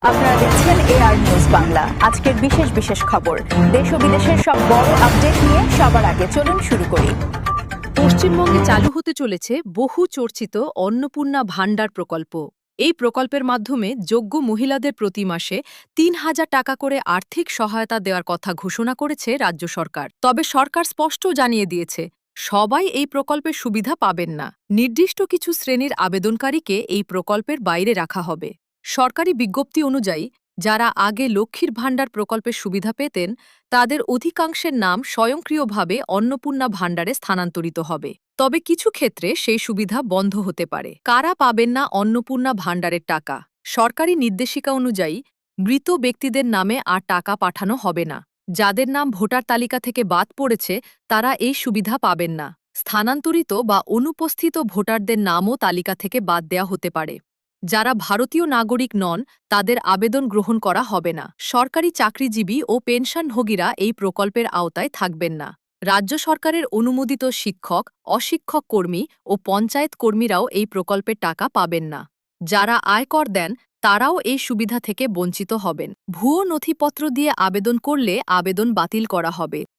আপনারা দেখছেন AR news Bangla. আজকের বিশেষ বিশেষ খবর, দেশ ও বিদেশের সব বড় আপডেট নিয়ে সবার আগে চলুন শুরু করি। পশ্চিমবঙ্গে চালু হতে চলেছে বহু চর্চিত অন্নপূর্ণা ভাণ্ডার প্রকল্প। এই প্রকল্পের মাধ্যমে যোগ্য মহিলাদের প্রতি মাসে ৩,০০০ টাকা করে আর্থিক সহায়তা দেওয়ার কথা ঘোষণা করেছে রাজ্য সরকার। তবে সরকার স্পষ্ট জানিয়ে দিয়েছে, সবাই এই প্রকল্পের সুবিধা পাবেন না। নির্দিষ্ট কিছু শ্রেণীর আবেদনকারীকে এই প্রকল্পের বাইরে রাখা হবে। সরকারি বিজ্ঞপ্তি অনুযায়ী যারা আগে লক্ষ্মীর ভাণ্ডার প্রকল্পের সুবিধা পেতেন, তাদের অধিকাংশের নাম স্বয়ংক্রিয়ভাবে অন্নপূর্ণা ভাণ্ডারে স্থানান্তরিত হবে। তবে কিছু ক্ষেত্রে সেই সুবিধা বন্ধ হতে পারে। কারা পাবেন না অন্নপূর্ণা ভাণ্ডারের টাকা? সরকারি নির্দেশিকা অনুযায়ী মৃত ব্যক্তিদের নামে আর টাকা পাঠানো হবে না। যাদের নাম ভোটার তালিকা থেকে বাদ পড়েছে, তারা এই সুবিধা পাবেন না। স্থানান্তরিত বা অনুপস্থিত ভোটারদের নামও তালিকা থেকে বাদ দেওয়া হতে পারে। যারা ভারতীয় নাগরিক নন, তাদের আবেদন গ্রহণ করা হবে না। সরকারি চাকরিজীবী ও পেনশনভোগীরা এই প্রকল্পের আওতায় থাকবেন না। রাজ্য সরকারের অনুমোদিত শিক্ষক, অশিক্ষক কর্মী ও পঞ্চায়েত কর্মীরাও এই প্রকল্পের টাকা পাবেন না। যারা আয়কর দেন, তারাও এই সুবিধা থেকে বঞ্চিত হবেন। ভুয়ো নথিপত্র দিয়ে আবেদন করলে আবেদন বাতিল করা হবে।